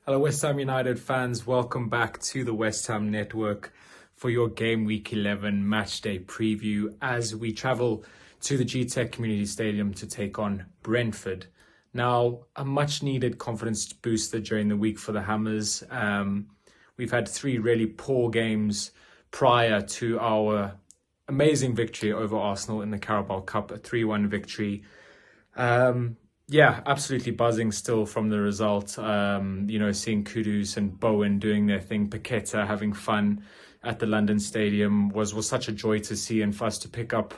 Hello, West Ham United fans. Welcome back to the West Ham Network for your Game Week 11 Matchday preview as we travel to the GTEC Community Stadium to take on Brentford. Now, a much-needed confidence booster during the week for the Hammers. We've had three really poor games prior to our amazing victory over Arsenal in the Carabao Cup, a 3-1 victory. Yeah, absolutely buzzing still from the result. Seeing Kudus and Bowen doing their thing, Paqueta having fun at the London Stadium was such a joy to see, and for us to pick up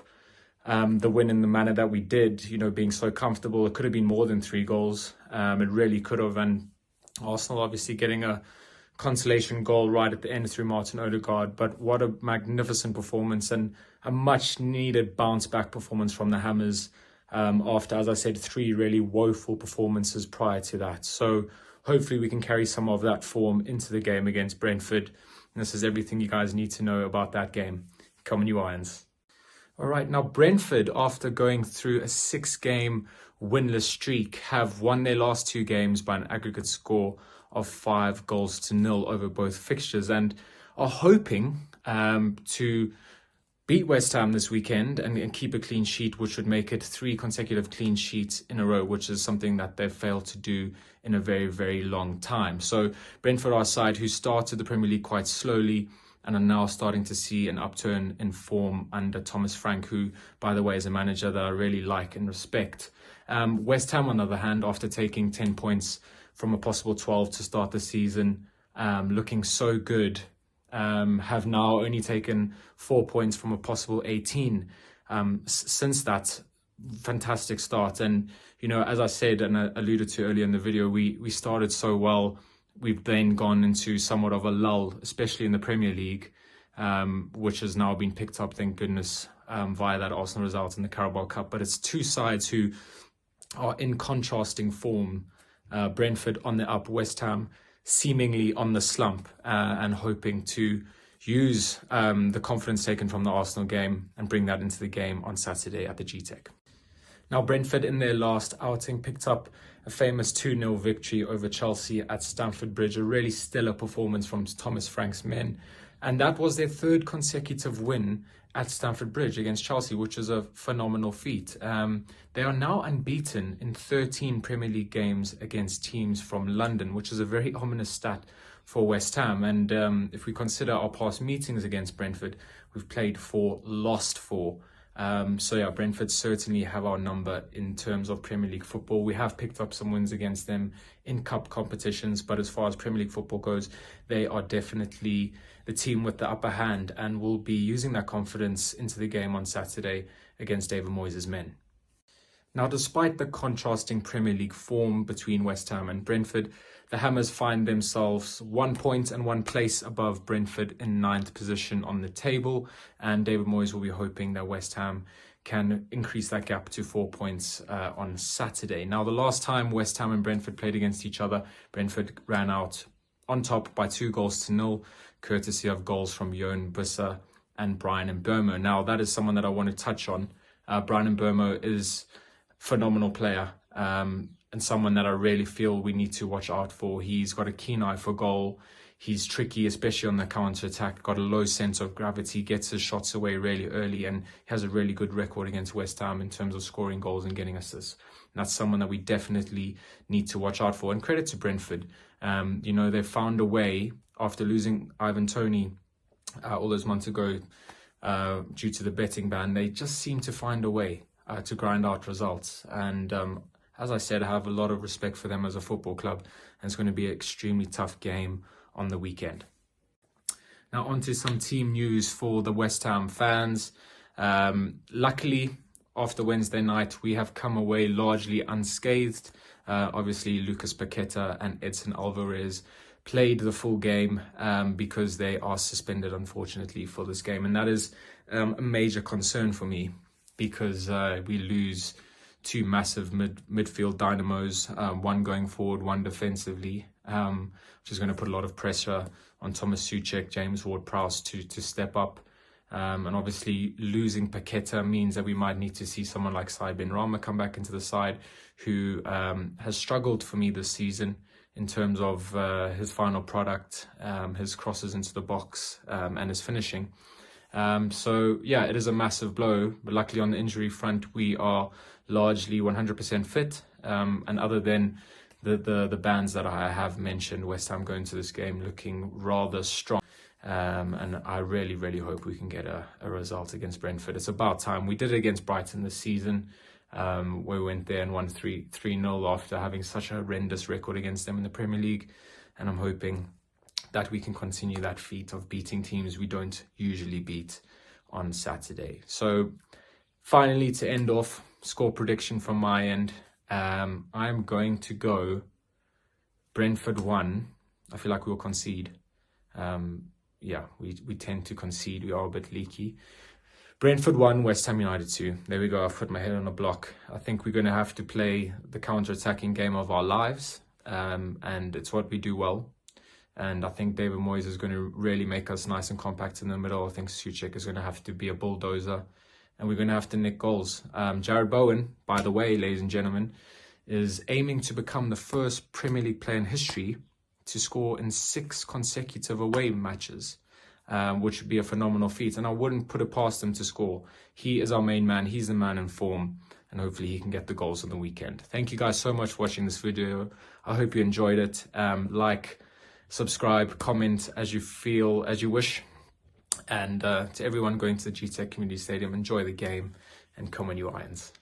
the win in the manner that we did, being so comfortable. It could have been more than 3 goals. It really could have. And Arsenal obviously getting a consolation goal right at the end through Martin Odegaard. But what a magnificent performance and a much needed bounce back performance from the Hammers. After, as I said, 3 really woeful performances prior to that. So hopefully we can carry some of that form into the game against Brentford. And this is everything you guys need to know about that game. Come on, you Irons. All right, now Brentford, after going through a 6-game winless streak, have won their last 2 games by an aggregate score of 5-0 over both fixtures, and are hoping to beat West Ham this weekend and keep a clean sheet, which would make it 3 consecutive clean sheets in a row, which is something that they've failed to do in a very, very long time. So Brentford are a side who started the Premier League quite slowly and are now starting to see an upturn in form under Thomas Frank, who, by the way, is a manager that I really like and respect. West Ham, on the other hand, after taking 10 points from a possible 12 to start the season, looking so good, have now only taken 4 points from a possible 18 since that fantastic start. And, as I said and I alluded to earlier in the video, we started so well. We've then gone into somewhat of a lull, especially in the Premier League, which has now been picked up, thank goodness, via that Arsenal result in the Carabao Cup. But it's 2 sides who are in contrasting form. Brentford on the up, West Ham seemingly on the slump, and hoping to use the confidence taken from the Arsenal game and bring that into the game on Saturday at the GTEC. Now, Brentford in their last outing picked up a famous 2-0 victory over Chelsea at Stamford Bridge, a really stellar performance from Thomas Frank's men. And that was their 3rd consecutive win at Stamford Bridge against Chelsea, which is a phenomenal feat. They are now unbeaten in 13 Premier League games against teams from London, which is a very ominous stat for West Ham. And if we consider our past meetings against Brentford, we've played 4, lost 4. Brentford certainly have our number in terms of Premier League football. We have picked up some wins against them in cup competitions, but as far as Premier League football goes, they are definitely the team with the upper hand and will be using that confidence into the game on Saturday against David Moyes' men. Now, despite the contrasting Premier League form between West Ham and Brentford, the Hammers find themselves 1 point and 1 place above Brentford in 9th position on the table, and David Moyes will be hoping that West Ham can increase that gap to 4 points on Saturday. Now, the last time West Ham and Brentford played against each other, Brentford ran out on top by 2-0, courtesy of goals from Johan Bussa and Brian Mbeumo. Now, that is someone that I want to touch on. Brian Mbeumo is phenomenal player, and someone that I really feel we need to watch out for. He's got a keen eye for goal. He's tricky, especially on the counter-attack, got a low sense of gravity, gets his shots away really early, and has a really good record against West Ham in terms of scoring goals and getting assists. And that's someone that we definitely need to watch out for. And credit to Brentford. They found a way, after losing Ivan Toney all those months ago due to the betting ban, they just seem to find a way to grind out results. And as I said, I have a lot of respect for them as a football club, and it's going to be an extremely tough game on the weekend. Now, on to some team news for the West Ham fans. Luckily, after Wednesday night, we have come away largely unscathed. Obviously, Lucas Paqueta and Edson Alvarez played the full game because they are suspended, unfortunately, for this game. And that is a major concern for me, because we lose 2 massive midfield dynamos, one going forward, one defensively, which is going to put a lot of pressure on Thomas Souček, James Ward-Prowse to step up. And obviously losing Paqueta means that we might need to see someone like Sai Ben Rama come back into the side, who has struggled for me this season in terms of his final product, his crosses into the box, and his finishing. So yeah, it is a massive blow, but luckily on the injury front, we are largely 100% fit. And other than the bands that I have mentioned, West Ham going to this game looking rather strong. And I really, really hope we can get a result against Brentford. It's about time. We did it against Brighton this season. We went there and won 3-0 after having such a horrendous record against them in the Premier League. And I'm hoping that we can continue that feat of beating teams we don't usually beat on Saturday. So finally, to end off, score prediction from my end. I'm going to go Brentford 1. I feel like we'll concede. Yeah, we tend to concede. We are a bit leaky. Brentford 1, West Ham United 2. There we go. I've put my head on a block. I think we're going to have to play the counter-attacking game of our lives. And it's what we do well. And I think David Moyes is going to really make us nice and compact in the middle. I think Souček is going to have to be a bulldozer. And we're going to have to nick goals. Jared Bowen, by the way, ladies and gentlemen, is aiming to become the first Premier League player in history to score in 6 consecutive away matches, which would be a phenomenal feat. And I wouldn't put it past him to score. He is our main man. He's the man in form. And hopefully he can get the goals on the weekend. Thank you guys so much for watching this video. I hope you enjoyed it. Like, subscribe, comment as you feel, as you wish. And to everyone going to the GTEC Community Stadium, enjoy the game and come on you Irons.